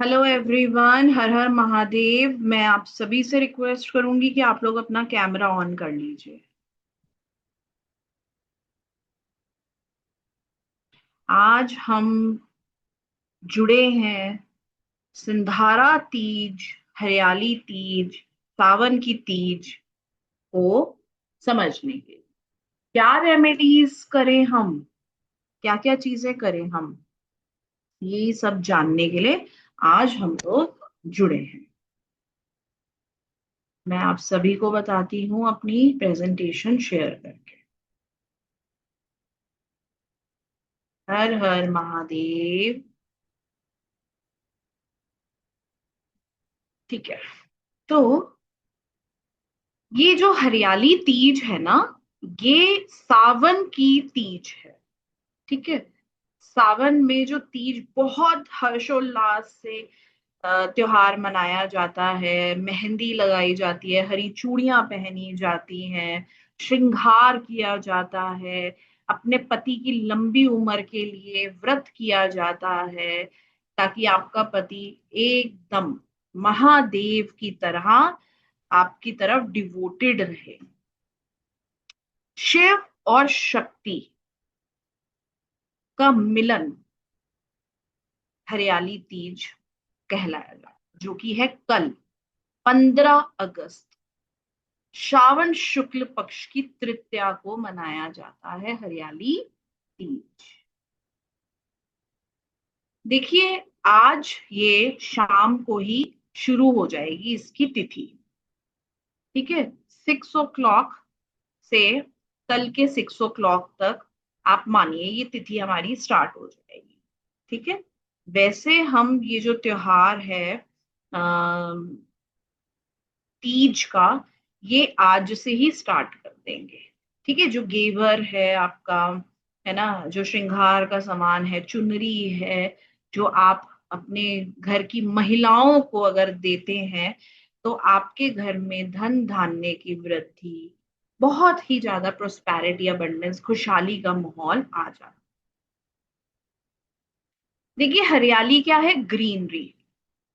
Hello everyone, हर हर महादेव। मैं आप सभी से रिक्वेस्ट करूंगी कि आप लोग अपना कैमरा ऑन कर लीजिए। आज हम जुड़े हैं सिंधारा तीज, हरियाली तीज, सावन की तीज को समझने के लिए। क्या रेमेडीज करें हम, क्या क्या चीजें करें हम, ये सब जानने के लिए आज हम लोग जुड़े हैं। मैं आप सभी को बताती हूँ अपनी प्रेजेंटेशन शेयर करके। हर हर महादेव। ठीक है। तो ये जो हरियाली तीज है ना, ये सावन की तीज है। ठीक है। सावन में जो तीज बहुत हर्षोल्लास से त्योहार मनाया जाता है, मेहंदी लगाई जाती है, हरी चूड़ियां पहनी जाती हैं, श्रृंगार किया जाता है, अपने पति की लंबी उम्र के लिए व्रत किया जाता है, ताकि आपका पति एकदम महादेव की तरह आपकी तरफ डिवोटेड रहे। शिव और शक्ति का मिलन हरियाली तीज कहलाएगा, जो कि है कल 15 अगस्त, श्रावण शुक्ल पक्ष की तृतीया को मनाया जाता है हरियाली तीज। देखिए, आज ये शाम को ही शुरू हो जाएगी इसकी तिथि। ठीक है। 6 o'clock से कल के 6 o'clock तक आप मानिए ये तिथि हमारी स्टार्ट हो जाएगी। ठीक है। वैसे हम ये जो त्योहार है तीज का, ये आज से ही स्टार्ट कर देंगे। ठीक है। जो गेवर है आपका, है ना, जो श्रृंगार का सामान है, चुनरी है, जो आप अपने घर की महिलाओं को अगर देते हैं तो आपके घर में धन धान्य की वृद्धि, बहुत ही ज्यादा प्रोस्पैरिटी, अबंडेंस, खुशहाली का माहौल आ जाता है। देखिए, हरियाली क्या है? ग्रीनरी।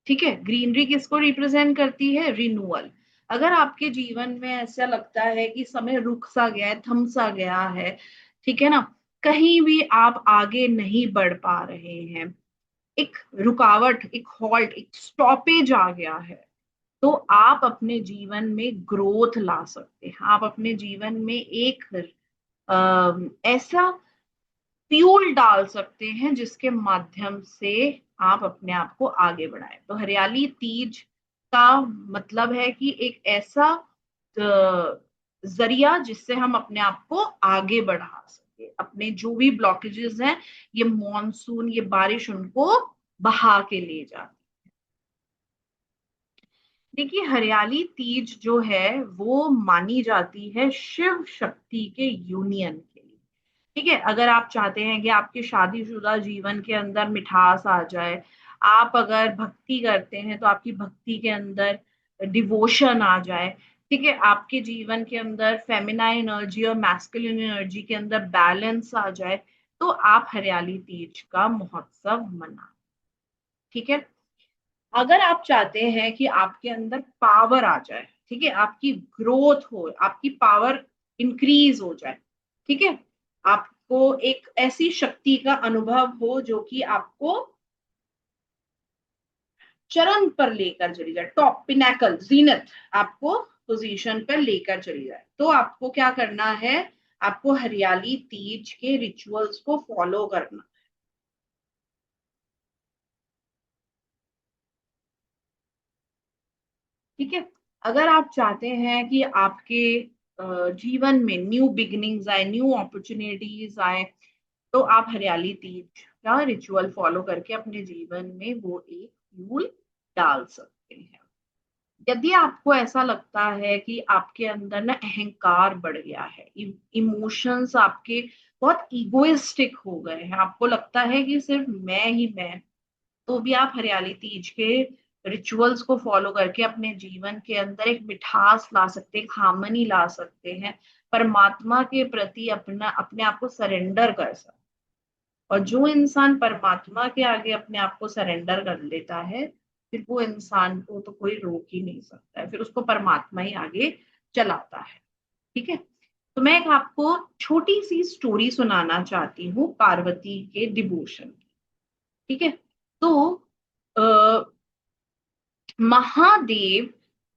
ठीक है। ग्रीनरी किसको रिप्रेजेंट करती है? रिन्यूअल। अगर आपके जीवन में ऐसा लगता है कि समय रुक सा गया है, थम सा गया है, ठीक है ना, कहीं भी आप आगे नहीं बढ़ पा रहे हैं, एक रुकावट, एक हॉल्ट, एक स्टॉपेज आ गया है, तो आप अपने जीवन में ग्रोथ ला सकते हैं। आप अपने जीवन में एक ऐसा फ्यूल डाल सकते हैं जिसके माध्यम से आप अपने आप को आगे बढ़ाएं। तो हरियाली तीज का मतलब है कि एक ऐसा जरिया जिससे हम अपने आप को आगे बढ़ा सके। अपने जो भी ब्लॉकेजेस हैं, ये मॉनसून, ये बारिश उनको बहा के ले जाती। देखिए, हरियाली तीज जो है वो मानी जाती है शिव शक्ति के यूनियन के लिए। ठीक है। अगर आप चाहते हैं कि आपके शादीशुदा जीवन के अंदर मिठास आ जाए, आप अगर भक्ति करते हैं तो आपकी भक्ति के अंदर डिवोशन आ जाए, ठीक है, आपके जीवन के अंदर फेमिनाइन एनर्जी और मैस्कुलिन एनर्जी के अंदर बैलेंस आ जाए, तो आप हरियाली तीज का महोत्सव मना। ठीक है। अगर आप चाहते हैं कि आपके अंदर पावर आ जाए, ठीक है, आपकी ग्रोथ हो, आपकी पावर इंक्रीज हो जाए, ठीक है, आपको एक ऐसी शक्ति का अनुभव हो जो कि आपको चरम पर लेकर चली जाए, टॉप पिनैकल जीनत, आपको पोजीशन पर लेकर चली जाए, तो आपको क्या करना है? आपको हरियाली तीज के रिचुअल्स को फॉलो करना। ठीक है। अगर आप चाहते हैं कि आपके जीवन में न्यू बिगिनिंग्स आए, न्यू अपॉर्चुनिटीज आए, तो आप हरियाली तीज का रिचुअल फॉलो करके अपने जीवन में वो एक फ्यूल डाल सकते हैं। यदि आपको ऐसा लगता है कि आपके अंदर ना अहंकार बढ़ गया है, इमोशंस आपके बहुत इगोइस्टिक हो गए हैं, आपको लगता है कि सिर्फ मैं ही मैं, तो भी आप हरियाली तीज के रिचुअल्स को फॉलो करके अपने जीवन के अंदर एक मिठास ला सकते हैं, एक हार्मनी ला सकते हैं, परमात्मा के प्रति अपना, अपने आप को सरेंडर कर सकते हैं। और जो इंसान परमात्मा के आगे अपने आप को सरेंडर कर लेता है, फिर वो इंसान को तो कोई रोक ही नहीं सकता है, फिर उसको परमात्मा ही आगे चलाता है। ठीक है। तो मैं एक आपको छोटी सी स्टोरी सुनाना चाहती हूँ पार्वती के डिवोशन की। ठीक है। तो आ, महादेव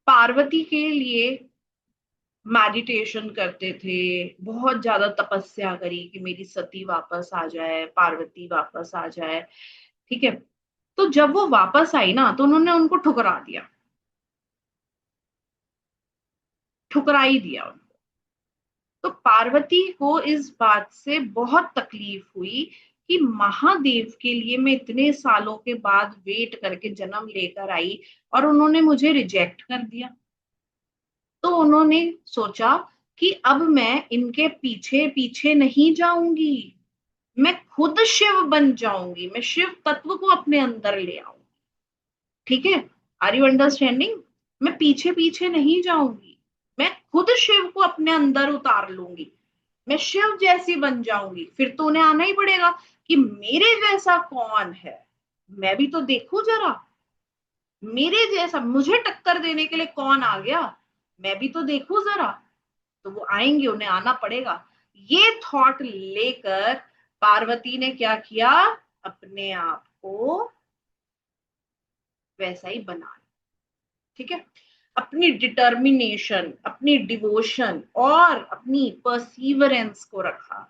पार्वती के लिए मेडिटेशन करते थे, बहुत ज्यादा तपस्या करी कि मेरी सती वापस आ जाए, पार्वती वापस आ जाए। ठीक है। तो जब वो वापस आई ना, तो उन्होंने उनको ठुकरा दिया, ठुकरा ही दिया उनको। तो पार्वती को इस बात से बहुत तकलीफ हुई कि महादेव के लिए मैं इतने सालों के बाद वेट करके जन्म लेकर आई और उन्होंने मुझे रिजेक्ट कर दिया। तो उन्होंने सोचा कि अब मैं इनके पीछे पीछे नहीं जाऊंगी, मैं खुद शिव बन जाऊंगी, मैं शिव तत्व को अपने अंदर ले आऊंगी। ठीक है। Are you understanding? मैं पीछे पीछे नहीं जाऊंगी, मैं खुद शिव को अपने अंदर उतार लूंगी, मैं शिव जैसी बन जाऊंगी। फिर तो उन्हें आना ही पड़ेगा कि मेरे जैसा कौन है, मैं भी तो देखूं जरा, मेरे जैसा मुझे टक्कर देने के लिए कौन आ गया, मैं भी तो देखूं जरा। तो वो आएंगे, उन्हें आना पड़ेगा। ये थॉट लेकर पार्वती ने क्या किया, अपने आप को वैसा ही बना लिया। ठीक है। अपनी डिटर्मिनेशन, अपनी डिवोशन और अपनी परसीवरेंस को रखा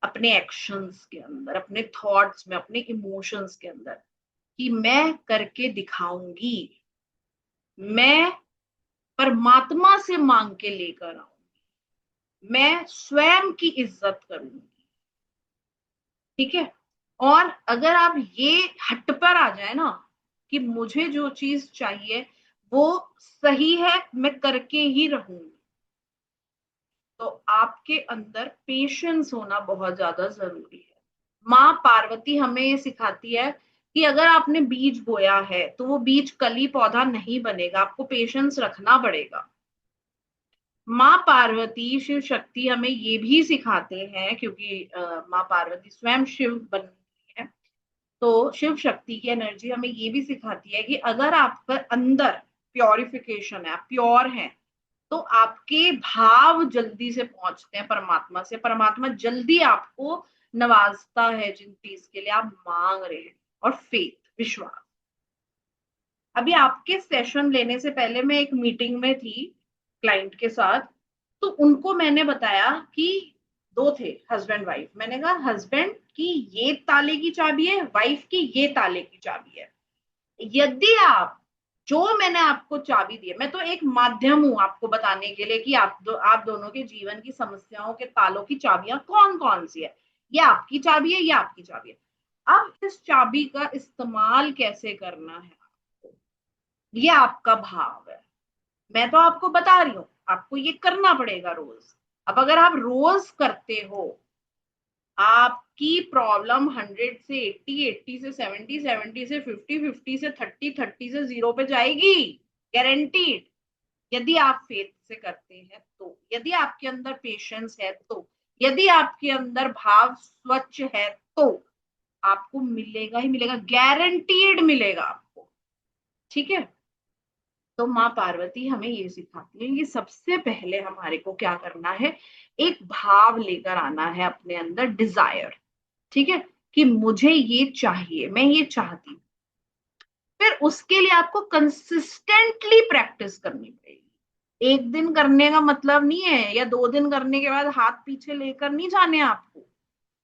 अपने एक्शंस के अंदर, अपने थॉट्स में, अपने इमोशंस के अंदर, कि मैं करके दिखाऊंगी, मैं परमात्मा से मांग के लेकर आऊंगी, मैं स्वयं की इज्जत करूंगी। ठीक है। और अगर आप ये हट पर आ जाए ना कि मुझे जो चीज चाहिए वो सही है, मैं करके ही रहूंगी, तो आपके अंदर पेशेंस होना बहुत ज्यादा जरूरी है। माँ पार्वती हमें ये सिखाती है कि अगर आपने बीज बोया है तो वो बीज कली पौधा नहीं बनेगा, आपको पेशेंस रखना पड़ेगा। माँ पार्वती शिव शक्ति हमें ये भी सिखाते हैं, क्योंकि माँ पार्वती स्वयं शिव बन है, तो शिव शक्ति की एनर्जी हमें ये भी सिखाती है कि अगर आपका अंदर प्योरिफिकेशन है, आप प्योर हैं, तो आपके भाव जल्दी से पहुंचते हैं परमात्मा से, परमात्मा जल्दी आपको नवाजता है जिन चीज के लिए आप मांग रहे हैं। और फेथ, विश्वास। अभी आपके सेशन लेने से पहले मैं एक मीटिंग में थी क्लाइंट के साथ, तो उनको मैंने बताया कि दो थे हस्बैंड वाइफ, मैंने कहा हस्बैंड की ये ताले की चाबी है, वाइफ की ये ताले की चाबी है। यदि आप, जो मैंने आपको चाबी दी है, मैं तो एक माध्यम हूं आपको बताने के लिए कि आप दोनों के जीवन की समस्याओं के तालों की चाबियां कौन कौन सी है। ये आपकी चाबी है, ये आपकी चाबी है। अब इस चाबी का इस्तेमाल कैसे करना है, ये आपका भाव है। मैं तो आपको बता रही हूँ, आपको ये करना पड़ेगा रोज। अब अगर आप रोज करते हो, आपकी प्रॉब्लम 100 से 80, 80 से 70, 70 से 50, 50 से 30, 30 से 0 पे जाएगी, गारंटीड। यदि आप फेथ से करते हैं तो, यदि आपके अंदर पेशेंस है तो, यदि आपके अंदर भाव स्वच्छ है तो आपको मिलेगा ही मिलेगा, गारंटीड मिलेगा आपको। ठीक है। तो माँ पार्वती हमें ये सिखाती है कि सबसे पहले हमारे को क्या करना है, एक भाव लेकर आना है अपने अंदर, डिजायर। ठीक है। कि मुझे ये चाहिए, मैं ये चाहती हूँ। फिर उसके लिए आपको कंसिस्टेंटली प्रैक्टिस करनी पड़ेगी। एक दिन करने का मतलब नहीं है, या 2 दिन करने के बाद हाथ पीछे लेकर नहीं जाने आपको।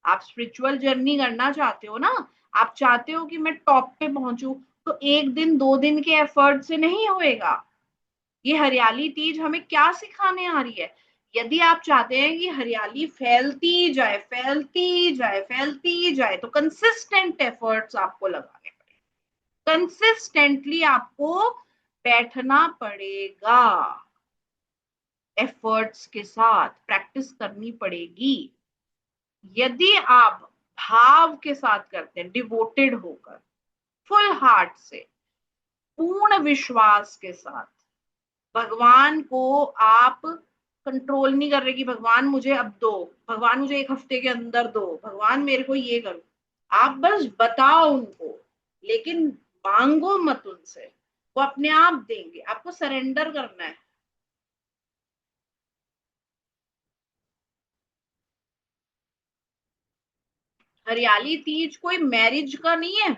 आप स्पिरिचुअल जर्नी करना चाहते हो ना, आप चाहते हो कि मैं टॉप पे पहुंचू, तो 1 दिन 2 दिन के एफर्ट से नहीं होएगा। ये हरियाली तीज हमें क्या सिखाने आ रही है, यदि आप चाहते हैं कि हरियाली फैलती जाए, फैलती जाए, फैलती जाए, तो कंसिस्टेंट एफर्ट्स आपको लगाने पड़ेंगे, कंसिस्टेंटली आपको बैठना पड़ेगा, एफर्ट्स के साथ प्रैक्टिस करनी पड़ेगी। यदि आप भाव के साथ करते हैं, डिवोटेड होकर, फुल हार्ट से, पूर्ण विश्वास के साथ, भगवान को आप कंट्रोल नहीं कर रहे कि भगवान मुझे अब दो, भगवान मुझे 1 हफ्ते के अंदर दो, भगवान मेरे को ये करो। आप बस बताओ उनको, लेकिन मांगो मत उनसे, वो अपने आप देंगे, आपको सरेंडर करना है। हरियाली तीज कोई मैरिज का नहीं है,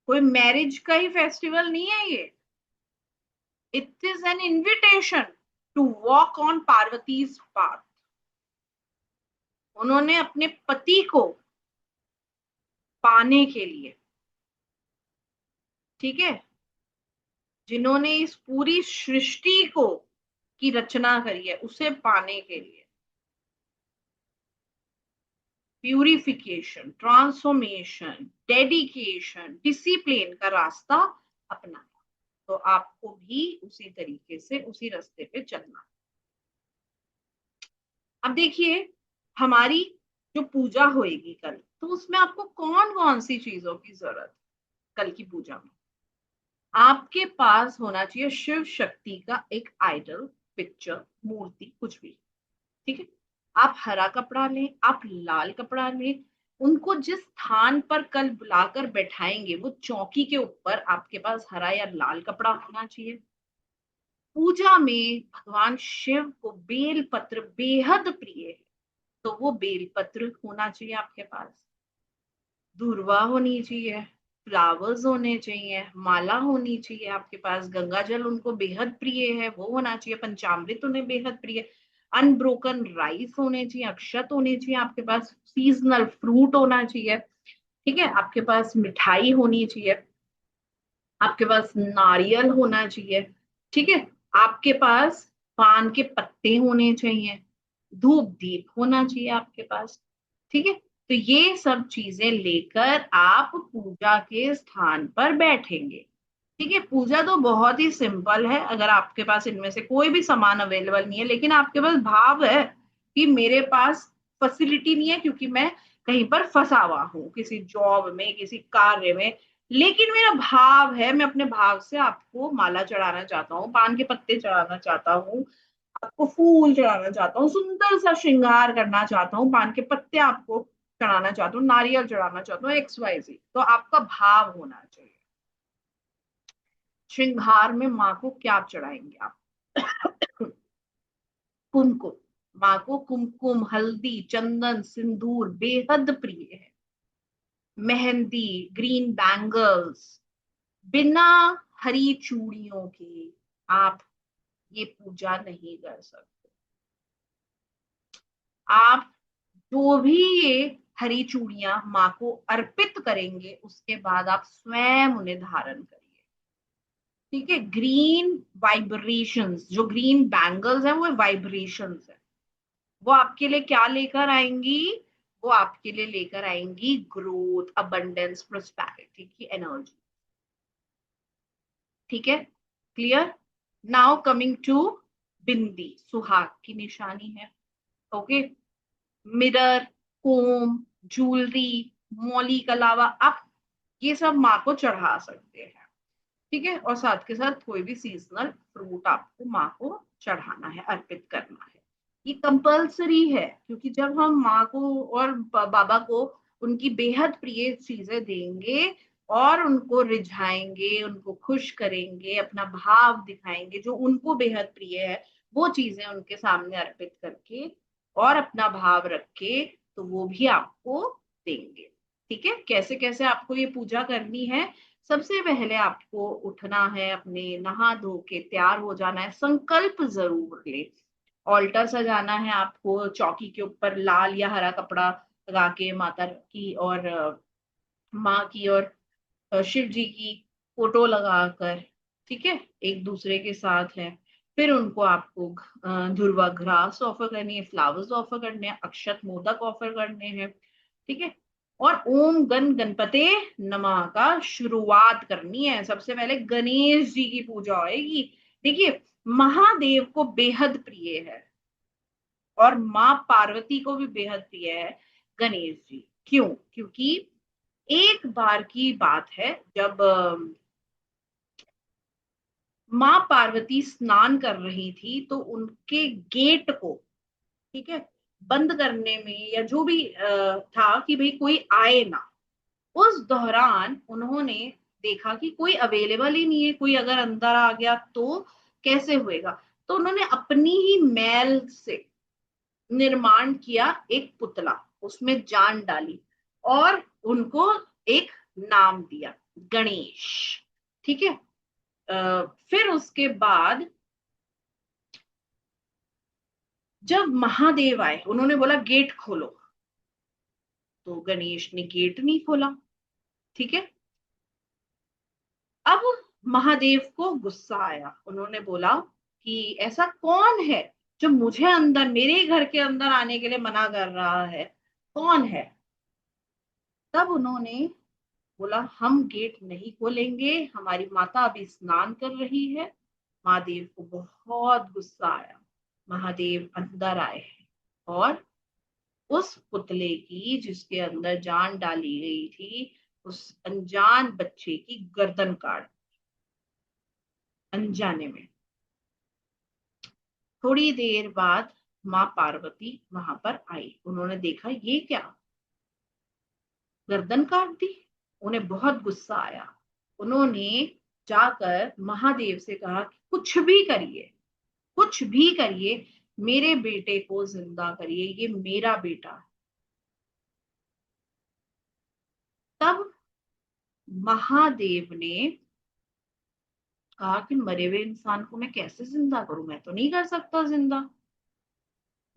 कोई मैरिज का ही फेस्टिवल नहीं है ये। It is an invitation to walk on Parvati's path. उन्होंने अपने पति को पाने के लिए, ठीक है, जिन्होंने इस पूरी सृष्टि को की रचना करी है, उसे पाने के लिए प्यूरिफिकेशन, ट्रांसफॉर्मेशन, डेडिकेशन, डिसिप्लिन का रास्ता अपनाया। तो आपको भी उसी तरीके से उसी रास्ते पे चलना। अब देखिए, हमारी जो पूजा होएगी कल, तो उसमें आपको कौन कौन सी चीजों की जरूरत है कल की पूजा में? आपके पास होना चाहिए शिव शक्ति का एक आइडल, पिक्चर, मूर्ति, कुछ भी, ठीक है। आप हरा कपड़ा लें, आप लाल कपड़ा लें, उनको जिस स्थान पर कल बुलाकर बैठाएंगे वो चौकी के ऊपर आपके पास हरा या लाल कपड़ा होना चाहिए। पूजा में भगवान शिव को बेल पत्र बेहद प्रिय है, तो वो बेल पत्र होना चाहिए आपके पास, दूर्वा होनी चाहिए, फ्लावर्स होने चाहिए, माला होनी चाहिए आपके पास, गंगा जल उनको बेहद प्रिय है वो होना चाहिए, पंचामृत उन्हें बेहद प्रिय, अनब्रोकन राइस होने चाहिए, अक्षत होने चाहिए आपके पास, सीजनल फ्रूट होना चाहिए, ठीक है, आपके पास मिठाई होनी चाहिए, आपके पास नारियल होना चाहिए, ठीक है, आपके पास पान के पत्ते होने चाहिए, धूप दीप होना चाहिए आपके पास, ठीक है। तो ये सब चीजें लेकर आप पूजा के स्थान पर बैठेंगे, ठीक है। पूजा तो बहुत ही सिंपल है, अगर आपके पास इनमें से कोई भी सामान अवेलेबल नहीं है, लेकिन आपके पास भाव है कि मेरे पास फैसिलिटी नहीं है क्योंकि मैं कहीं पर फंसा हुआ हूँ, किसी जॉब में, किसी कार्य में, लेकिन मेरा भाव है, मैं अपने भाव से आपको माला चढ़ाना चाहता हूँ, पान के पत्ते चढ़ाना चाहता हूँ, आपको फूल चढ़ाना चाहता हूँ, सुंदर सा श्रृंगार करना चाहता हूँ, पान के पत्ते आपको चढ़ाना चाहता हूँ, नारियल चढ़ाना चाहता हूँ, एक्स वाई जी, तो आपका भाव होना चाहिए। श्रृंगार में माँ को क्या चढ़ाएंगे आप? कुमकुम। माँ को कुमकुम, हल्दी, चंदन, सिंदूर बेहद प्रिय है, मेहंदी, ग्रीन बैंगल्स, बिना हरी चूड़ियों के आप ये पूजा नहीं कर सकते। आप जो भी ये हरी चूड़ियां माँ को अर्पित करेंगे, उसके बाद आप स्वयं उन्हें धारण करिए, ठीक है। ग्रीन वाइब्रेशंस, जो ग्रीन बैंगल्स हैं वो वाइब्रेशंस है, वो आपके लिए क्या लेकर आएंगी? वो आपके लिए लेकर आएंगी ग्रोथ, अबंडेंस, प्रोस्पेरिटी की एनर्जी, ठीक है, क्लियर। नाउ कमिंग टू बिंदी, सुहाग की निशानी है, ओके। मिरर, कोम, ज्वेलरी, मौली के अलावा आप ये सब माँ को चढ़ा सकते हैं, ठीक है, और साथ के साथ कोई भी सीजनल फ्रूट आपको माँ को चढ़ाना है, अर्पित करना है। ये कंपल्सरी है, क्योंकि जब हम माँ को और बाबा को उनकी बेहद प्रिय चीजें देंगे और उनको रिझाएंगे, उनको खुश करेंगे, अपना भाव दिखाएंगे जो उनको बेहद प्रिय है, वो चीजें उनके सामने अर्पित करके और अपना भाव रख के, तो वो भी आपको देंगे, ठीक है। कैसे कैसे आपको ये पूजा करनी है? सबसे पहले आपको उठना है, अपने नहा धो के तैयार हो जाना है, संकल्प जरूर ले, ऑल्टर सजाना है आपको, चौकी के ऊपर लाल या हरा कपड़ा लगा के माता की और माँ की और शिव जी की फोटो लगाकर, ठीक है, एक दूसरे के साथ है। फिर उनको आपको धुर्वा घास ऑफर करनी है, फ्लावर्स ऑफर करने हैं, अक्षत मोदक ऑफर करने हैं, ठीक है। और ओम गण गणपते नमः का शुरुआत करनी है, सबसे पहले गणेश जी की पूजा होएगी। देखिए, महादेव को बेहद प्रिय है और माँ पार्वती को भी बेहद प्रिय है गणेश जी। क्यों? क्योंकि एक बार की बात है, जब माँ पार्वती स्नान कर रही थी, तो उनके गेट को, ठीक है, बंद करने में या जो भी था कि भाई कोई आए ना, उस दौरान उन्होंने देखा कि कोई अवेलेबल ही नहीं है, कोई अगर अंदर आ गया तो कैसे होएगा। तो उन्होंने अपनी ही मैल से निर्माण किया एक पुतला, उसमें जान डाली और उनको एक नाम दिया, गणेश। ठीक है। फिर उसके बाद जब महादेव आए, उन्होंने बोला गेट खोलो, तो गणेश ने गेट नहीं खोला। ठीक है। अब महादेव को गुस्सा आया, उन्होंने बोला कि ऐसा कौन है जो मुझे अंदर, मेरे घर के अंदर आने के लिए मना कर रहा है, कौन है। तब उन्होंने बोला हम गेट नहीं खोलेंगे, हमारी माता अभी स्नान कर रही है। महादेव को बहुत गुस्सा आया, महादेव अंदर आए और उस पुतले की, जिसके अंदर जान डाली गई थी, उस अनजान बच्चे की गर्दन काट, अनजाने में। थोड़ी देर बाद माँ पार्वती वहां पर आई, उन्होंने देखा ये क्या, गर्दन काट दी। उन्हें बहुत गुस्सा आया, उन्होंने जाकर महादेव से कहा कि कुछ भी करिए, कुछ भी करिए, मेरे बेटे को जिंदा करिए, ये मेरा बेटा है। तब महादेव ने कहा कि मरे हुए इंसान को मैं कैसे जिंदा करूं, मैं तो नहीं कर सकता जिंदा।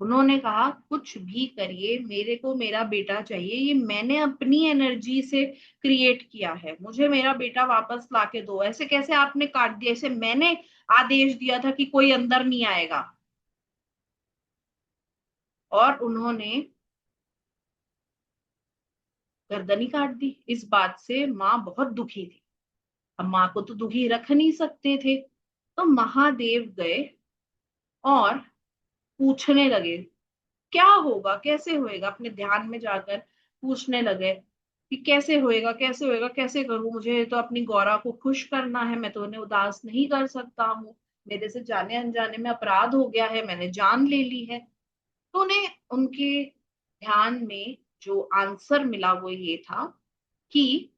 उन्होंने कहा कुछ भी करिए, मेरे को मेरा बेटा चाहिए, ये मैंने अपनी एनर्जी से क्रिएट किया है, मुझे मेरा बेटा वापस लाके दो। ऐसे कैसे आपने काट दिया, ऐसे मैंने आदेश दिया था कि कोई अंदर नहीं आएगा। और उन्होंने गर्दन ही काट दी। इस बात से माँ बहुत दुखी थी, अब माँ को तो दुखी रख नहीं सकते थे, तो महादेव गए और पूछने लगे क्या होगा, कैसे होएगा, अपने ध्यान में जाकर पूछने लगे कि कैसे होएगा, कैसे होएगा, कैसे करूं, मुझे तो अपनी गौरा को खुश करना है, मैं तो उन्हें उदास नहीं कर सकता हूँ, मेरे से जाने अनजाने में अपराध हो गया है, मैंने जान ले ली है। तो उन्हें उनके ध्यान में जो आंसर मिला वो ये था कि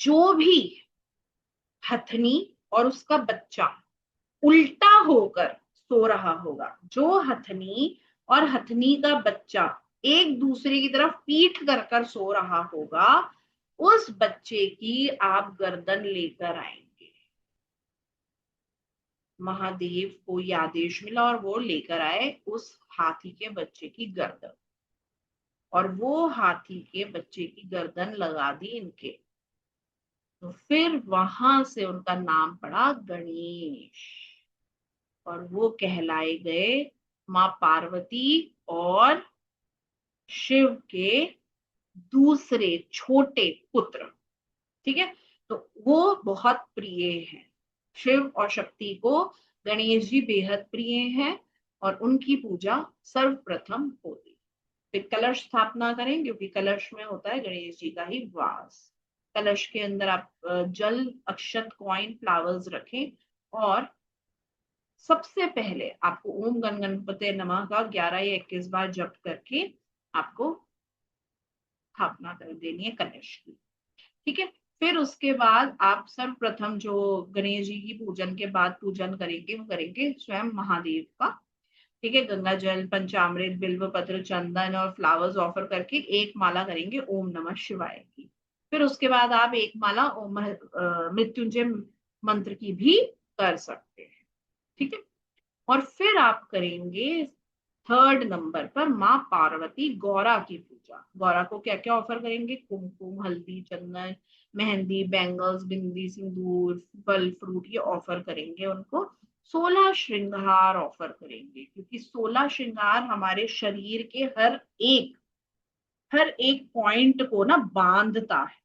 जो भी हथनी और उसका बच्चा उल्टा होकर सो रहा होगा, जो हथनी और हथनी का बच्चा एक दूसरे की तरफ पीठ कर कर सो रहा होगा, उस बच्चे की आप गर्दन लेकर आएंगे। महादेव को ये आदेश मिला और वो लेकर आए उस हाथी के बच्चे की गर्दन, और वो हाथी के बच्चे की गर्दन लगा दी इनके। तो फिर वहां से उनका नाम पड़ा गणेश, और वो कहलाए गए माँ पार्वती और शिव के दूसरे छोटे पुत्र। ठीक है। तो वो बहुत प्रिय है, शिव और शक्ति को गणेश जी बेहद प्रिय हैं, और उनकी पूजा सर्वप्रथम होती। फिर कलश स्थापना करें, क्योंकि कलश में होता है गणेश जी का ही वास। कलश के अंदर आप जल, अक्षत, कॉइन, फ्लावर्स रखें, और सबसे पहले आपको ओम गण गणपते नमः का 11 या 21 बार जप करके आपको स्थापना कर देनी है कलश की। ठीक है। फिर उसके बाद आप सर्वप्रथम जो गणेश जी की पूजन के बाद पूजन करेंगे, वो करेंगे स्वयं महादेव का। ठीक है। गंगा जल, पंचामृत, बिल्व पत्र, चंदन और फ्लावर्स ऑफर करके एक माला करेंगे ओम नमः शिवाय की। फिर उसके बाद आप एक माला ओम मृत्युंजय मंत्र की भी कर सकते हैं। ठीक है। और फिर आप करेंगे थर्ड नंबर पर माँ पार्वती गौरा की पूजा। गौरा को क्या क्या ऑफर करेंगे, कुमकुम, हल्दी, चंदन, मेहंदी, बैंगल्स, बिंदी, सिंदूर, फल फ्रूट, ये ऑफर करेंगे उनको। 16 श्रृंगार ऑफर करेंगे, क्योंकि 16 श्रृंगार हमारे शरीर के हर एक पॉइंट को ना बांधता है।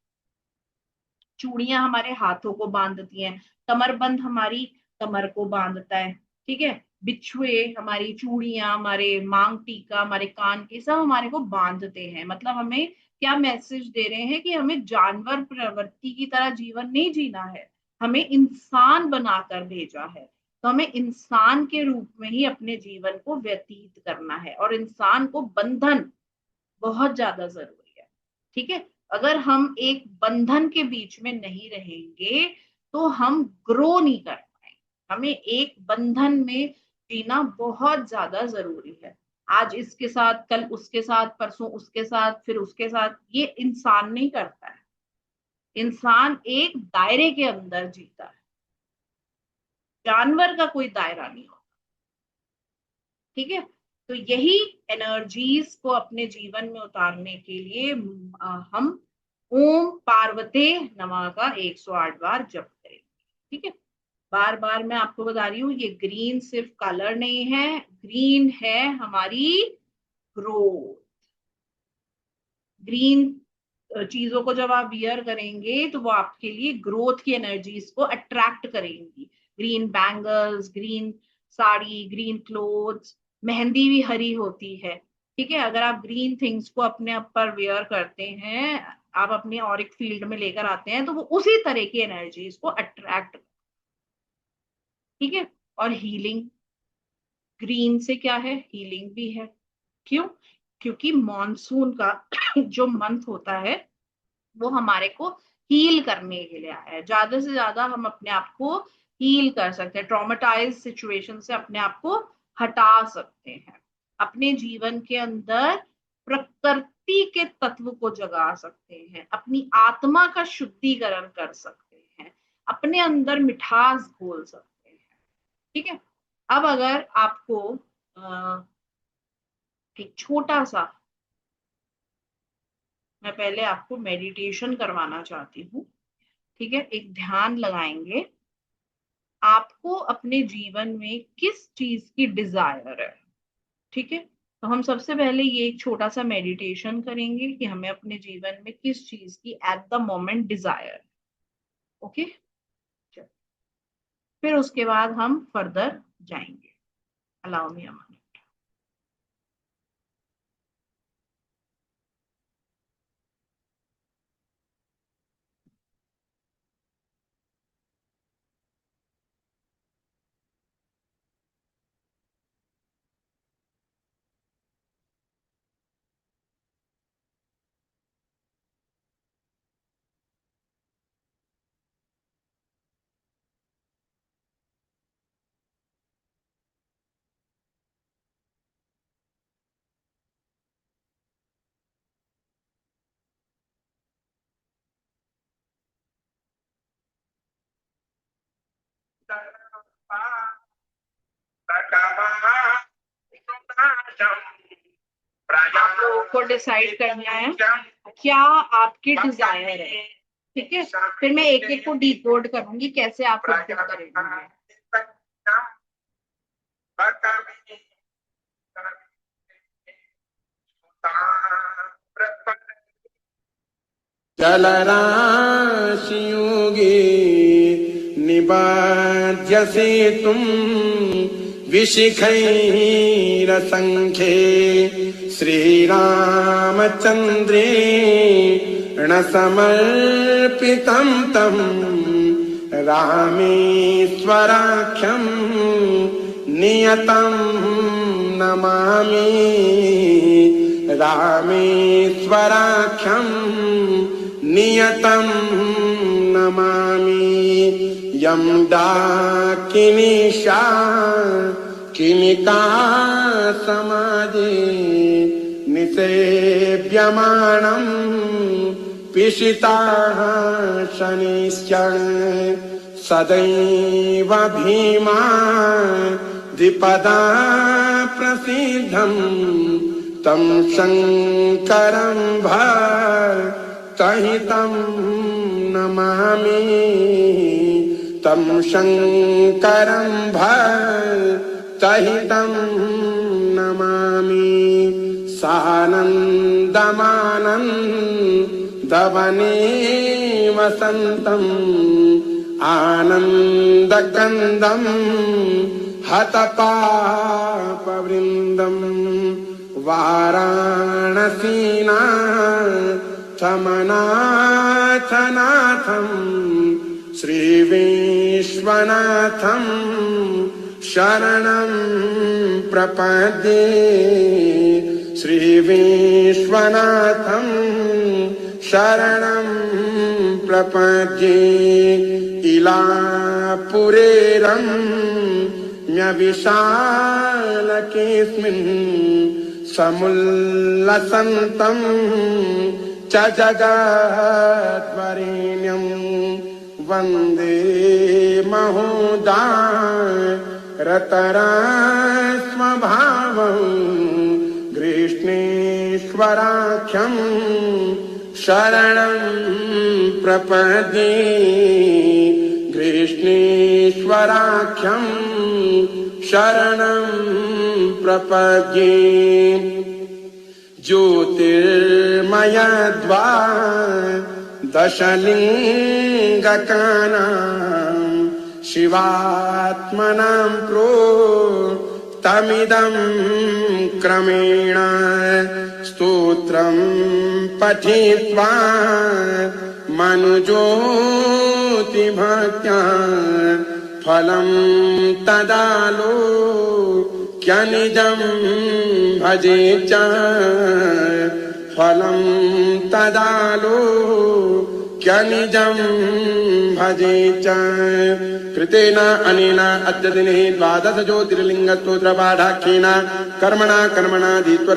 चूड़ियां हमारे हाथों को बांधती हैं, कमरबंद हमारी कमर को बांधता है। ठीक है। बिछुए, हमारी चूड़ियां, हमारे मांग टीका, हमारे कान के, सब हमारे को बांधते हैं। मतलब हमें क्या मैसेज दे रहे हैं कि हमें जानवर प्रवृत्ति की तरह जीवन नहीं जीना है, हमें इंसान बनाकर भेजा है। तो हमें इंसान के रूप में ही अपने जीवन को व्यतीत करना है, और इंसान को बंधन बहुत ज्यादा जरूरी है। ठीक है, अगर हम एक बंधन के बीच में नहीं रहेंगे तो हम ग्रो नहीं कर पाएंगे। हमें एक बंधन में जीना बहुत ज्यादा जरूरी है। आज इसके साथ, कल उसके साथ, परसों उसके साथ, फिर उसके साथ, ये इंसान नहीं करता है। इंसान एक दायरे के अंदर जीता है, जानवर का कोई दायरा नहीं होता। ठीक है, तो यही एनर्जीज को अपने जीवन में उतारने के लिए हम ओम पार्वते नमः का 108 बार जप करेंगे। ठीक है, बार बार मैं आपको बता रही हूँ, ये ग्रीन सिर्फ कलर नहीं है, ग्रीन है हमारी ग्रोथ। ग्रीन चीजों को जब आप वियर करेंगे तो वो आपके लिए ग्रोथ की एनर्जीज को अट्रैक्ट करेंगी। Green bangles, green sari, green clothes, mehndi भी हरी होती है। ठीक है, अगर आप ग्रीन थिंग्स को अपने ऊपर वेयर करते हैं, आप अपने ऑरिक फील्ड में लेकर आते हैं, तो वो उसी तरह की एनर्जीज को अट्रैक्ट। ठीक है, और हीलिंग, ग्रीन से क्या है, हीलिंग भी है। क्यों? क्योंकि मॉनसून का जो मंथ होता है वो हमारे को हील करने के लिए आया है। ज्यादा से ज्यादा हम अपने आप को हील कर सकते हैं, ट्रॉमेटाइज सिचुएशन से अपने आप को हटा सकते हैं, अपने जीवन के अंदर प्रकृति के तत्व को जगा सकते हैं, अपनी आत्मा का शुद्धिकरण कर सकते हैं, अपने अंदर मिठास घोल सकते हैं। ठीक है, अब अगर आपको एक छोटा सा, मैं पहले आपको मेडिटेशन करवाना चाहती हूँ। ठीक है, एक ध्यान लगाएंगे। आपको अपने जीवन में किस चीज की डिजायर है? ठीक है, तो हम सबसे पहले ये एक छोटा सा मेडिटेशन करेंगे कि हमें अपने जीवन में किस चीज की at the moment desire. Okay, चलो, फिर उसके बाद हम फर्दर जाएंगे। Allow me a minute. आप लोगों को डिसाइड करना है क्या आपकी डिजायर है। ठीक है, फिर मैं एक एक को डिकोड करूंगी कैसे आप फुलफिल करेंगे। जलराशियों की निबाध्यसे तुम विशिखैरसंख्ये श्रीरामचन्द्रेण समर्पितं तं रामेश्वराख्यं नियतं नमामि। रामेश्वराख्यं नियतं नमामि। यं डाकिनीशा किमिका समाजे निसेव्यमानं पिशिताः शनिश्चन् सदैव भीमा द्विपदा प्रसिद्धम् तं शङ्करं भक्तहितं नमामि। तं शङ्करं भक्तहितं नमामि। सानन्दमानन्दवने वसन्तम् आनन्दकन्दं हतपापवृन्दम् वाराणसीनाथमनाथनाथं श्रीविष्णुपादं विश्वनाथं शरणं प्रपद्ये श्री विश्वनाथं शरणं प्रपद्ये इलापुरे रम्य विशालकेऽस्मिन् समुल्लसन्तं च जगद्वरेण्यं वन्दे महोदारतरस्वभावं कृष्णेश्वराख्यं शरणं प्रपद्ये कृष्णेश्वराख्यं शरणं प्रपद्ये ज्योतिर्मयद्वादशलिङ्गकानां शिवात्मनां प्रोक्तमिदं क्रमेण स्तोत्रं पठित्वा मनुज्योतिभक्त्या फलं तदालोक्यनिजं भजे च फलं तदालोक्यनिजं भजे च कृतेन अनेन अद्य दिने द्वादश ज्योतिर्लिङ्गस्तोत्रपाठाख्येन कर्मणा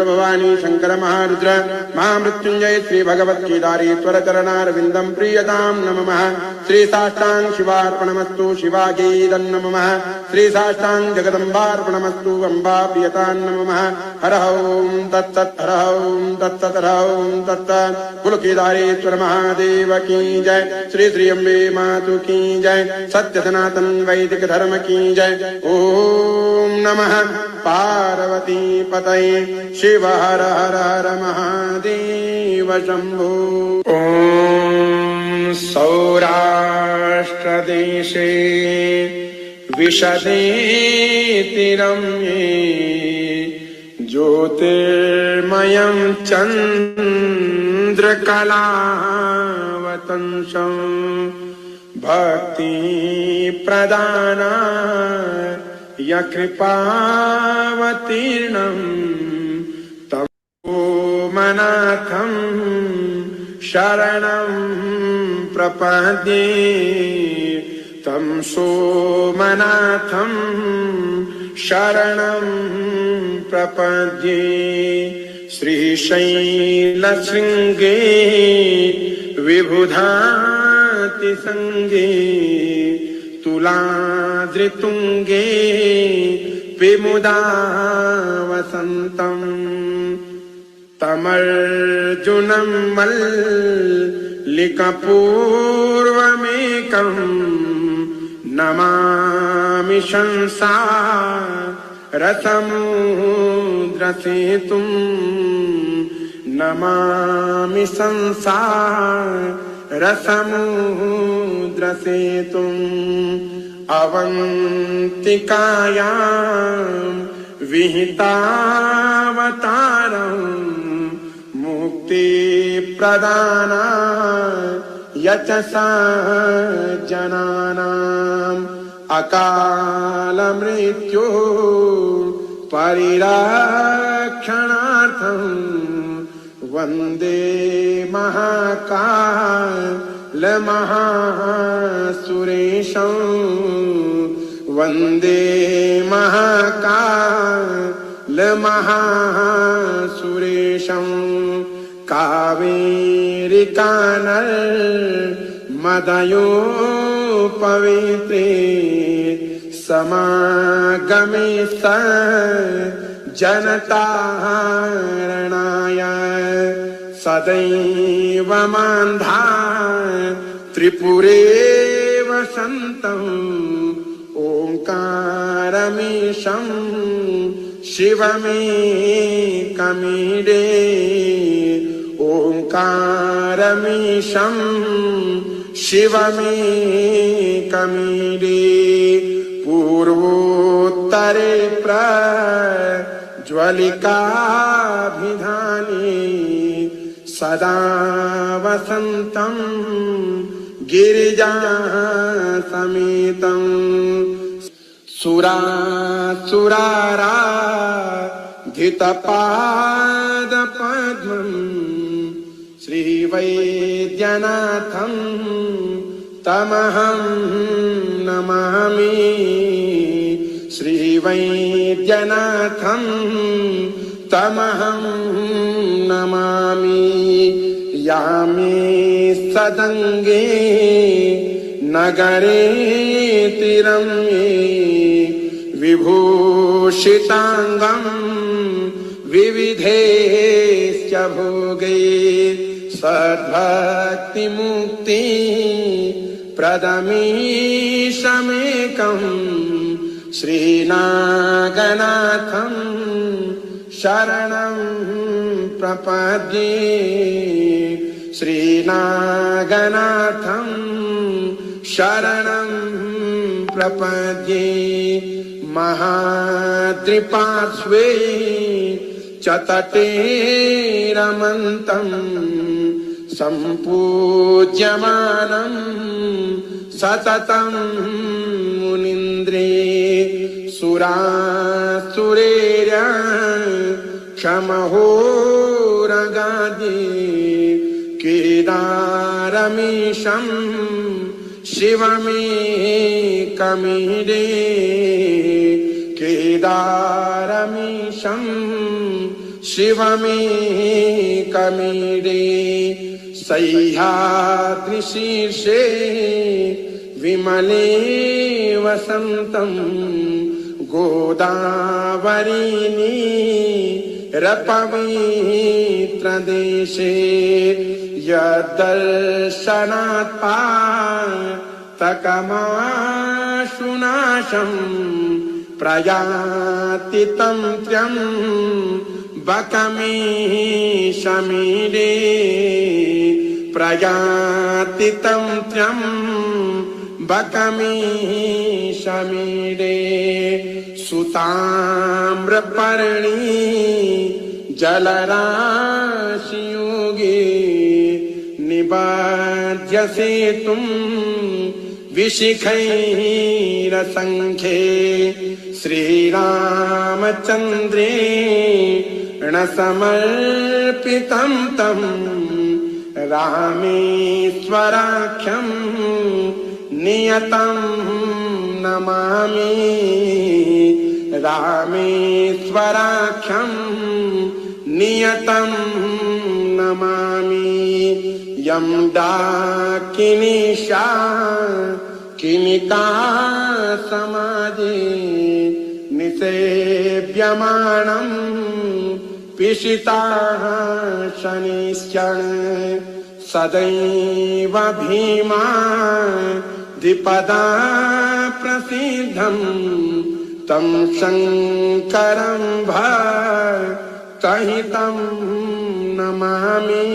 भवानी शंकर महारुद्र महामृत्युंजय श्री भगवत्केदारेश्वर चरणारविन्दं प्रीयतां नमः श्री साष्टांग शिवार्पणमस्तु शिवागीदं नमः श्री साष्टांग जगदम्बार्पणमस्तु अम्बा प्रियतां नमः हर ओं तत्सत् हर ओं तत्सत् हर ओं तत्सत् कुलकेदारेश्वर महादेव की जय श्री श्री अम्बे मातु की जय सत्य सनातन वैदिक धर्म की जय ओम नमः पार्वती पतये शिव हर हर हर महादेव शंभो ओम सौराष्ट्रदेशे विशदे तिरम्ये ज्योतिर्मयं चन्द्रकलावतंसं भक्ति प्रदानाय कृपावतीर्णं तं सोमनाथं शरणं प्रपद्ये तं सोमनाथं शरणं प्रपद्ये श्रीशैलशृङ्गे विबुधातिसङ्गे तुलाद्रितुङ्गे विमुदा वसन्तम् तमर्जुनं मल्लिकपूर्वमेकं नमामि संसारसमुद्रसेतुं नमामि संसारसमुद्रसेतुम् अवन्तिकायां विहितावतारं मुक्तिप्रदानाय यचसा जनानाम् अकालमृत्यो परिरक्षणार्थं वन्दे महाकालमहासुरेशं वन्दे महाकालमहासुरेशं कावेरिकानर्मदयोपवित्रे समागमे जनतारणाय सदैव मान्धा त्रिपुरे वसन्तम् ओंकारमीशं शिवमेकमीडे ओंकारमीशं शिवमेकमीडे पूर्वोत्तरे प्रज्वलिकाभिधाने सदा वसन्तं गिरिजा समेतं सुरासुराराधितपादपद्मं श्रीवैद्यनाथं तमहं नमामि। श्रीवैद्यनाथं तमहं नमामि। यामे सदङ्गे नगरे तिरम्ये विभूषिताङ्गं विविधेश्च भोगे सद्भक्तिमुक्ति प्रदमीशमेकं श्रीनागनाथं शरणं प्रपद्ये। श्रीनागनाथं शरणं प्रपद्ये। महाद्रिपार्श्वे च तटे रमन्तं सम्पूज्यमानं सततं मुनीन्द्रे सुरासुरेर्य क्षमहोरगादि केदारमीशं शिवमेकमीडे। केदारमीशं शिवमेकमीडे। सह्याद्रिशीर्षे विमले वसन्तं गोदावरीनीरपवित्रदेशे यद्दर्शनात् पातकमाशुनाशं प्रयाति तं त्र्यम्बकमीशमीडे। प्रयाति तं त्र्यम्बकमीशमीडे। सुताम्रपर्णी जलराशियोगे निबध्य सेतुं विशिखैरसङ्ख्ये श्रीरामचन्द्रेण समर्पितं तं रामेश्वराख्यं नियतं नमामि। रामेश्वराख्यं नियतं नमामि। यं डाकिनीशा किमिका समाजे निसेव्यमानं पिशिताः शनिश्चन् सदैव भीमा द्विपदा प्रसिद्धं तं शङ्करं भक्तहितं नमामि।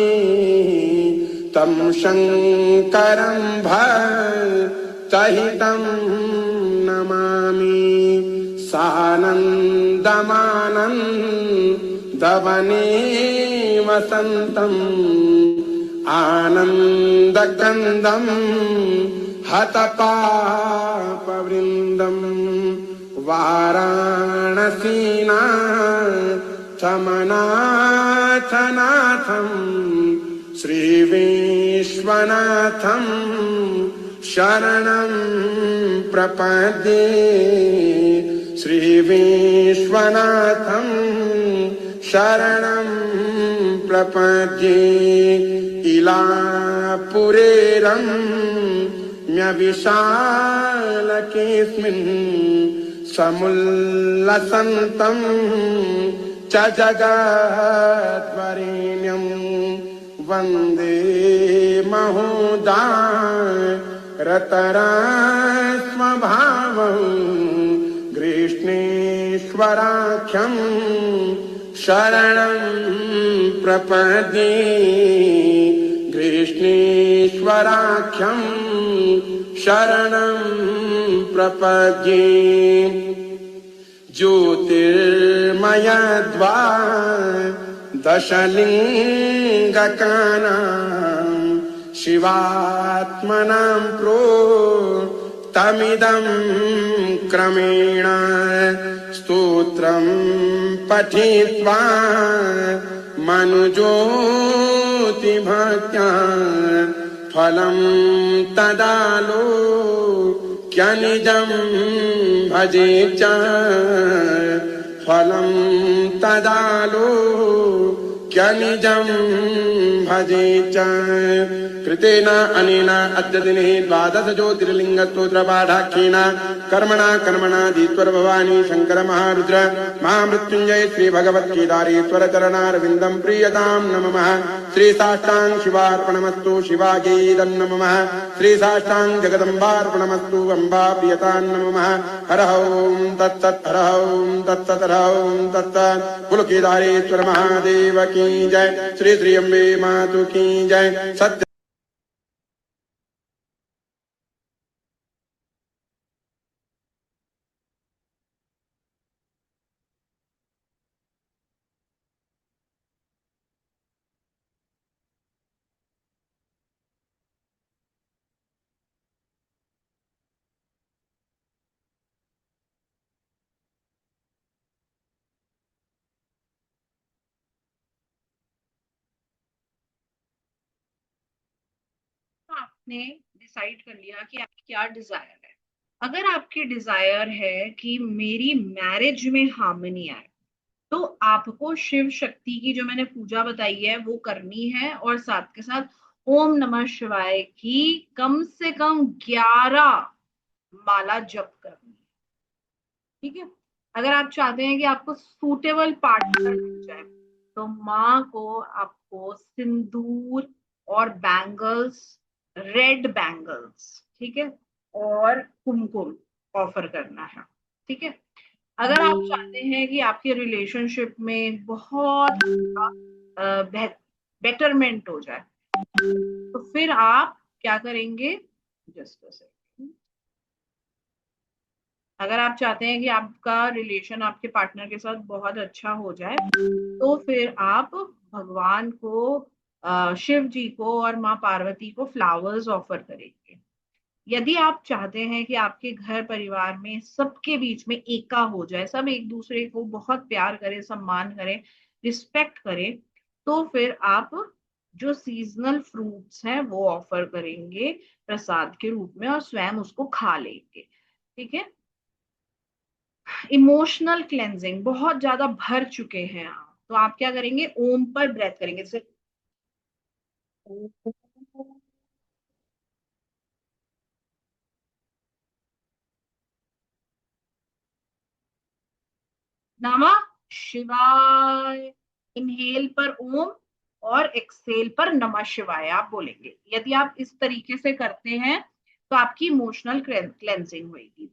तं शङ्करं भक्तहितं नमामि। सानन्दमानन्दवने वसन्तम् आनन्दकन्दं हतपापवृन्दं वाराणसीनाथमनाथनाथं श्रीविश्वनाथं शरणं प्रपद्ये। श्रीविश्वनाथं शरणं प्रपद्ये। इलापुरेरं म्यविशालकेऽस्मिन् समुल्लसन्तं च जगद्वरेण्यं वन्दे महोदारतरस्वभावं कृष्णेश्वराख्यं शरणं प्रपद्ये। कृष्णेश्वराख्यं शरणं प्रपद्ये। ज्योतिर्मयद्वादशलिङ्गकानां शिवात्मनां प्रोक्तमिदं क्रमेण स्तोत्रं पठित्वा मनुज्योतिभक्त्या फलं तदालोक्यनिजं भजे च फलं तदालोक्यनिजं भजे च कृतेन अनेन अद्य दिने द्वादश ज्योतिर्लिङ्गस्तोत्रपाठाख्येन कर्मणा धीश्वर भवानी शंकर महारुद्र महामृत्युंजय श्री भगवत्केदारेश्वर चरणारविन्दं प्रीयतां नमः श्री साष्टांग शिवार्पणमस्तु शिवायै नमः श्री साष्टांग जगदम्बार्पणमस्तु अम्बा प्रियतां नमः हर ओं तत्सत् हर ओं तत्सत् हर ओं तत्सत् कुलकेदारेश्वर महादेव की जय श्री श्री अम्बे मातु की जय सत्य आपने डिसाइड कर लिया कि आपकी क्या डिजायर है। अगर आपकी डिजायर है कि मेरी मैरिज में हार्मनी आए, तो आपको शिव शक्ति की जो मैंने पूजा बताई है वो करनी है, और साथ के साथ ओम नमः शिवाय की कम से कम 11 माला जप करनी है। ठीक है। अगर आप चाहते हैं कि आपको सूटेबल पार्टनर मिल जाए, तो माँ को आपको सिंदूर और बैंगल्स, रेड बैंगल्स, ठीक है, और कुमकुम ऑफर करना है। ठीक है। अगर आप चाहते हैं कि आपके रिलेशनशिप में बहुत बेटरमेंट हो जाए, तो फिर आप क्या करेंगे, जस्ट सेकंड। अगर आप चाहते हैं कि आपका रिलेशन आपके पार्टनर के साथ बहुत अच्छा हो जाए, तो फिर आप भगवान को, शिव जी को और माँ पार्वती को फ्लावर्स ऑफर करेंगे। यदि आप चाहते हैं कि आपके घर परिवार में सबके बीच में एका हो जाए, सब एक दूसरे को बहुत प्यार करें, सम्मान करें, रिस्पेक्ट करें, तो फिर आप जो सीजनल फ्रूट्स हैं वो ऑफर करेंगे प्रसाद के रूप में, और स्वयं उसको खा लेंगे। ठीक है। इमोशनल क्लेंजिंग, बहुत ज्यादा भर चुके हैं आप, तो आप क्या करेंगे, ओम पर ब्रेथ करेंगे, जैसे नमः शिवाय। इनहेल पर ओम और एक्सहेल पर नमः शिवाय आप बोलेंगे। यदि आप इस तरीके से करते हैं तो आपकी इमोशनल क्लेंजिंग होगी।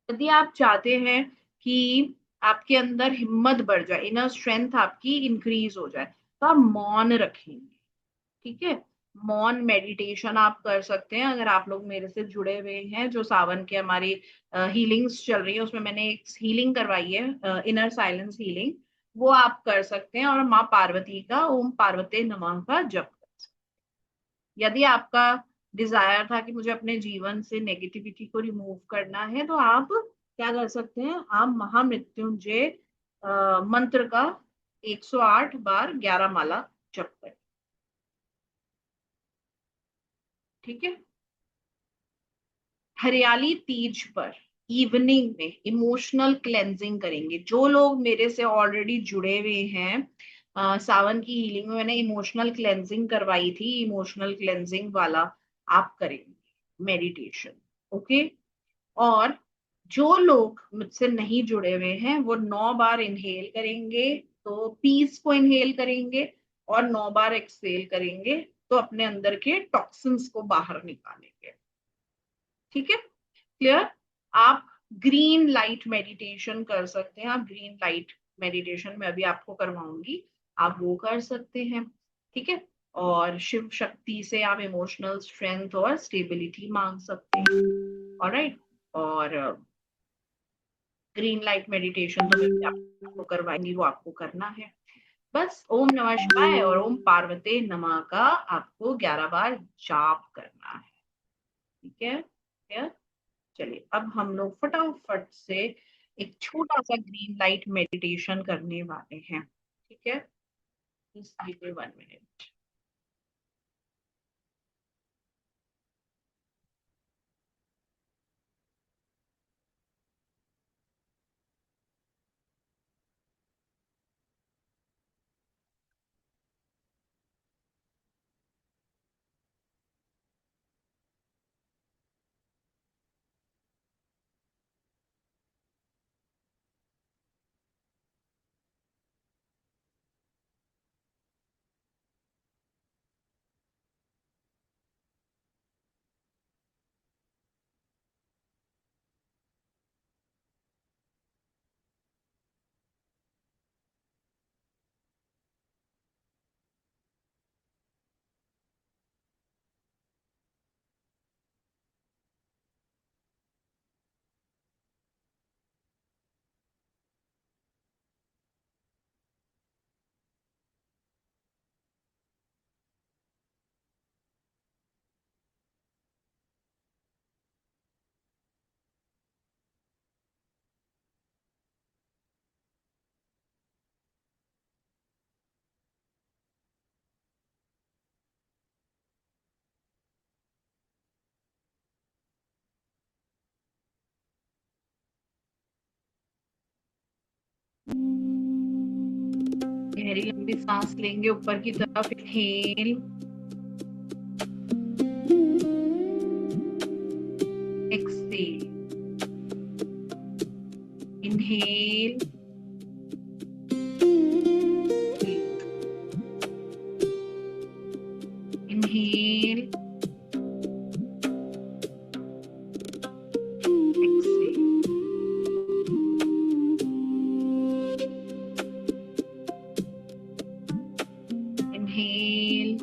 यदि आप चाहते हैं कि आपके अंदर हिम्मत बढ़ जाए, इनर स्ट्रेंथ आपकी इंक्रीज हो जाए, तो आप मौन रखेंगे। ठीक है। मौन मेडिटेशन आप कर सकते हैं। अगर आप लोग मेरे से जुड़े हुए हैं, जो सावन के हमारी हीलिंग्स चल रही है उसमें मैंने एक हीलिंग करवाई है, इनर साइलेंस हीलिंग, वो आप कर सकते हैं, और माँ पार्वती का ओम पार्वती नमः का जप कर सकते हैं। यदि आपका डिजायर था कि मुझे अपने जीवन से नेगेटिविटी को रिमूव करना है, तो आप क्या कर सकते हैं, आप महामृत्युंजय मंत्र का 108 बार 11 माला जप करें। ठीक है। हरियाली तीज पर इवनिंग में इमोशनल क्लेंजिंग करेंगे। जो लोग मेरे से ऑलरेडी जुड़े हुए हैं, सावन की हीलिंग में मैंने इमोशनल क्लेंजिंग करवाई थी, इमोशनल क्लेंजिंग वाला आप करेंगे मेडिटेशन। ओके। और जो लोग मुझसे नहीं जुड़े हुए हैं वो 9 बार इनहेल करेंगे, तो पीस को इनहेल करेंगे, और 9 बार एक्सहेल करेंगे, तो अपने अंदर के टॉक्सिन्स को बाहर निकालेंगे। ठीक है। क्लियर। आप ग्रीन लाइट मेडिटेशन कर सकते हैं। आप ग्रीन लाइट मेडिटेशन में अभी आपको करवाऊंगी, आप वो कर सकते हैं। ठीक है। और शिव शक्ति से आप इमोशनल स्ट्रेंथ और स्टेबिलिटी मांग सकते हैं। ऑलराइट। और ग्रीन लाइट मेडिटेशन तो मैं आपको करवाएंगी, वो आपको करना है। बस ओम नमः शिवाय और ओम पार्वती नमः का आपको 11 बार जाप करना है। ठीक है। चलिए अब हम लोग फटाफट से एक छोटा सा ग्रीन लाइट मेडिटेशन करने वाले हैं। ठीक है, just give me 1 minute। गहरी लंबी सांस लेंगे ऊपर की तरफ, inhale, exhale, inhale, inhale, exhale, inhale,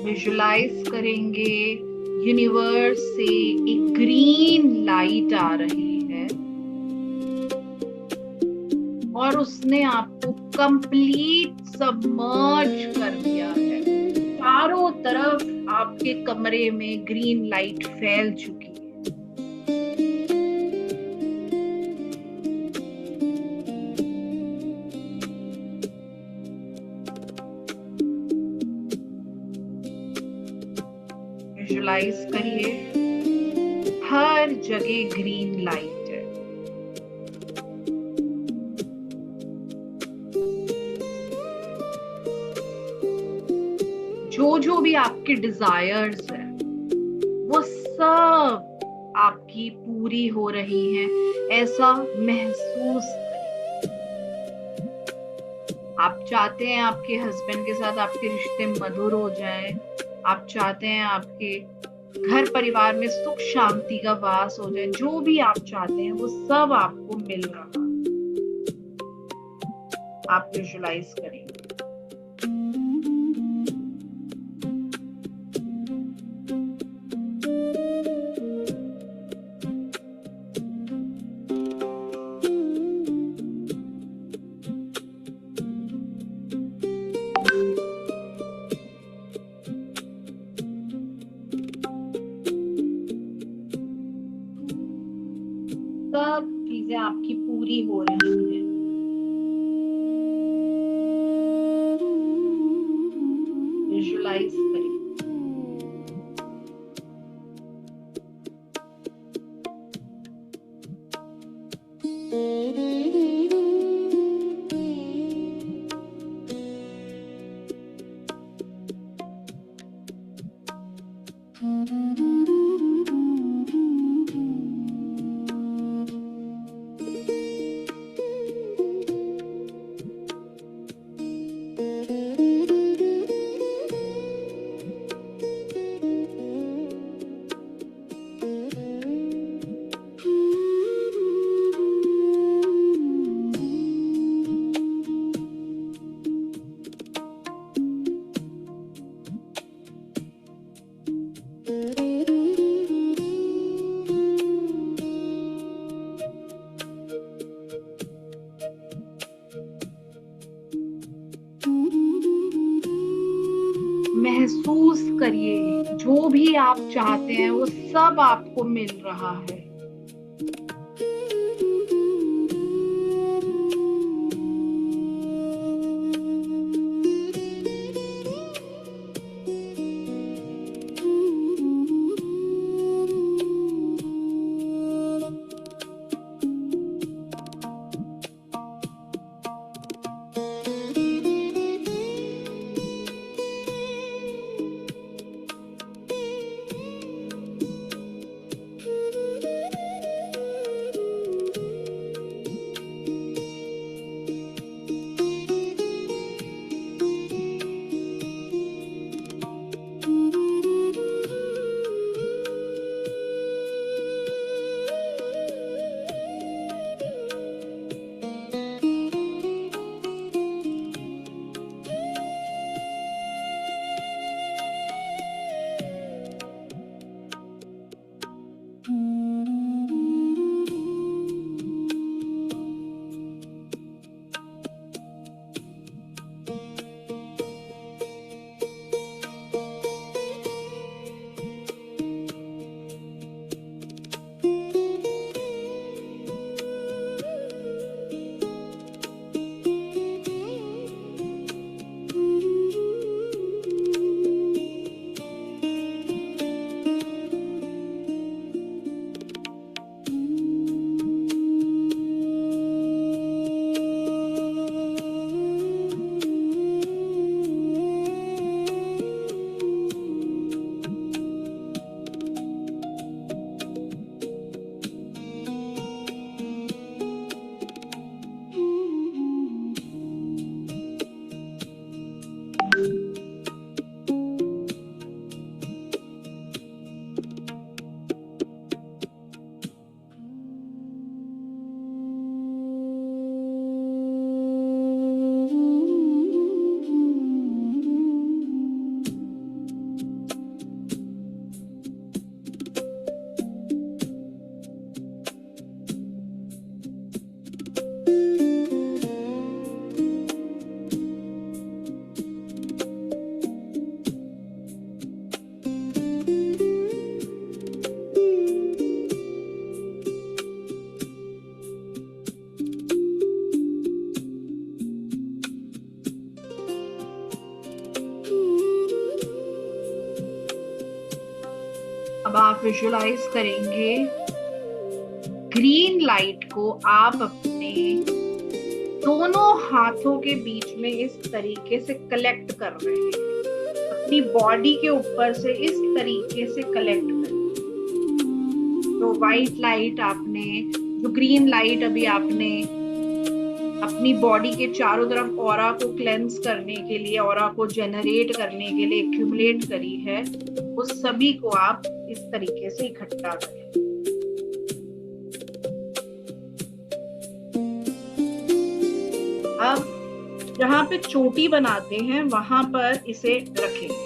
visualise करेंगे यूनिवर्स से एक ग्रीन लाइट आ रही है और उसने आपको कंप्लीट सबमर्ज कर दिया है। चारों तरफ आपके कमरे में ग्रीन लाइट फैल चुकी है। विजुलाइज करिए हर जगह ग्रीन लाइट है। जो भी आपके डिजायर्स है वो सब आपकी पूरी हो रही हैं, ऐसा महसूस करिए। आप चाहते हैं आपके हस्बैंड के साथ आपके रिश्ते मधुर हो जाएं, आप चाहते हैं आपके घर परिवार में सुख शांति का वास हो जाए, जो भी आप चाहते हैं वो सब आपको मिल रहा है। आप विजुलाइज करेंगे। सब चीजें आपकी पूरी हो रही हैं। विजुलाइज करें। महसूस करिए, जो भी आप चाहते हैं वो सब आपको मिल रहा है। अब आप विजुलाइज करेंगे ग्रीन लाइट को आप अपने दोनों हाथों के बीच में इस तरीके से कलेक्ट कर रहे हैं, अपनी बॉडी के ऊपर से इस तरीके से कलेक्ट करें। तो व्हाइट लाइट आपने, जो ग्रीन लाइट अभी आपने अपनी बॉडी के चारों तरफ ऑरा को क्लेंस करने के लिए, ऑरा को जनरेट करने के लिए एक्यूमुलेट करी है, उस सभी को आप इस तरीके से इकट्ठा करें। अब जहां पे चोटी बनाते हैं वहां पर इसे रखें।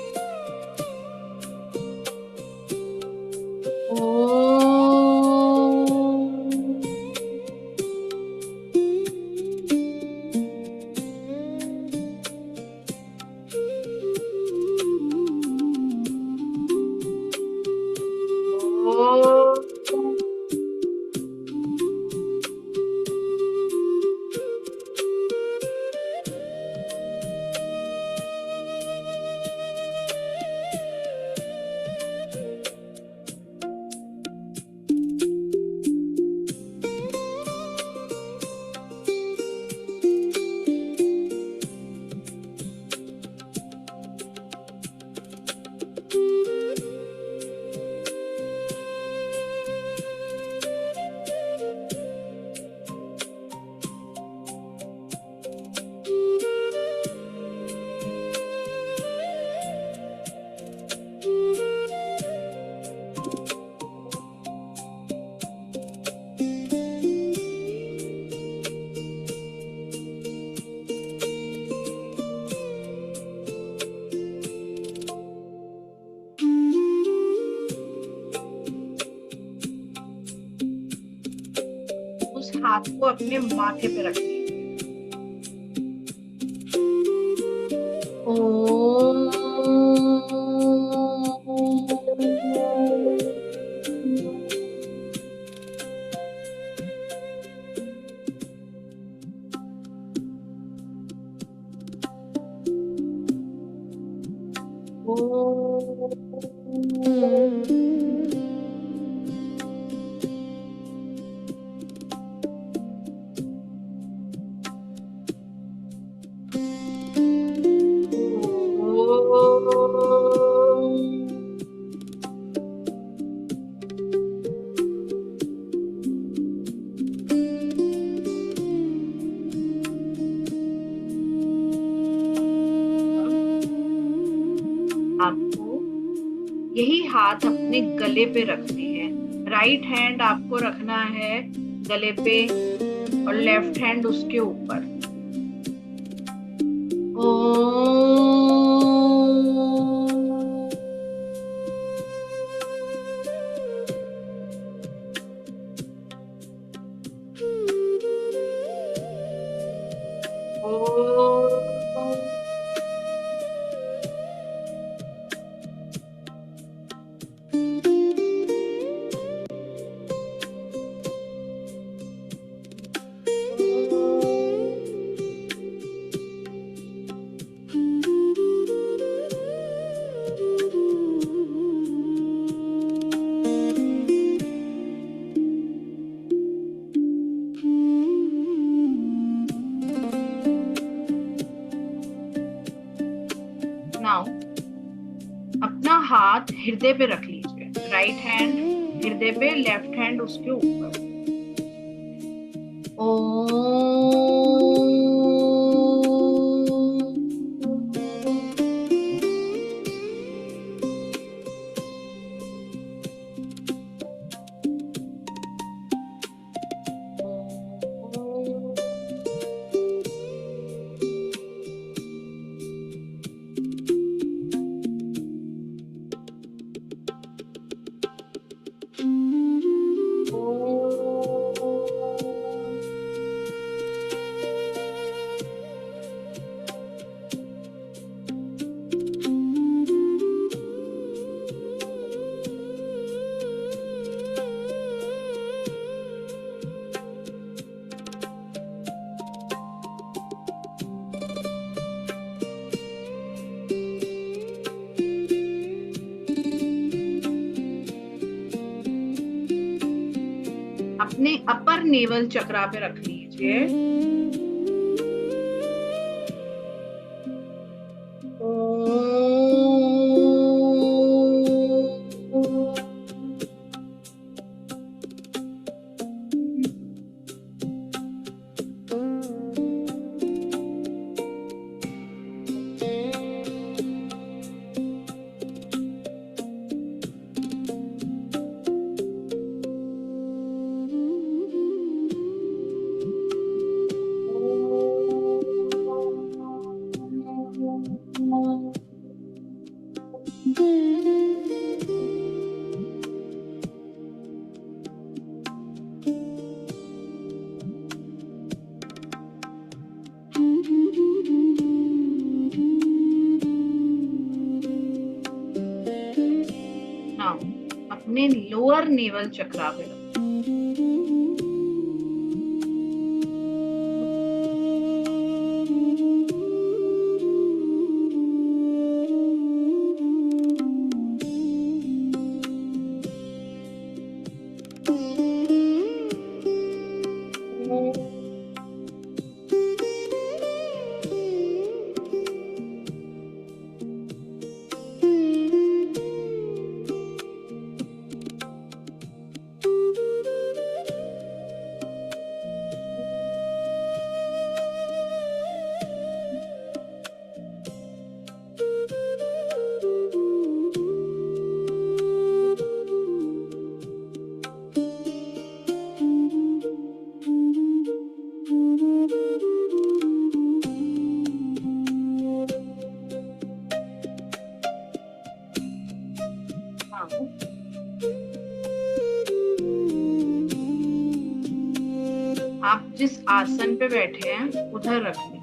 हाथ को अपने माथे पे रखिए। ओम हाथ अपने गले पे रखने हैं। राइट हैंड आपको रखना है गले पे और लेफ्ट हैंड उसके ऊपर। नाउ अपना हाथ हृदय पे रख लीजिए। राइट हैंड हृदय पे, लेफ्ट हैंड उसके ऊपर। अपने अपर नेवल चक्रा पे रख लीजिए। अपने लोअर नेवल चक्रा पे आप जिस आसन पे बैठे हैं उधर रख लें।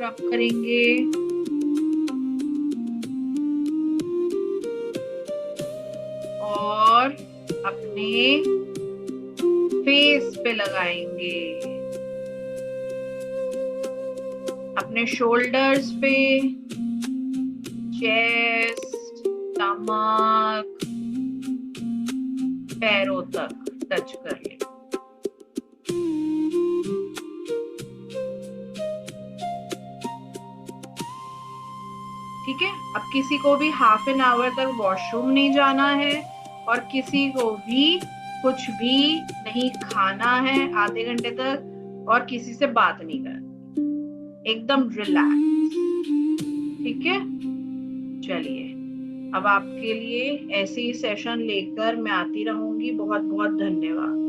रब करेंगे। और अपने फेस पे लगाएंगे। अपने शोल्डर्स पे, चेस्ट, स्टमक, पैरों तक टच कर ले। ठीक है, अब किसी को भी हाफ एन आवर तक वॉशरूम नहीं जाना है और किसी को भी कुछ भी नहीं खाना है आधे घंटे तक, और किसी से बात नहीं करनी, एकदम रिलैक्स। ठीक है, चलिए अब आपके लिए ऐसे ही सेशन लेकर मैं आती रहूंगी। बहुत बहुत धन्यवाद।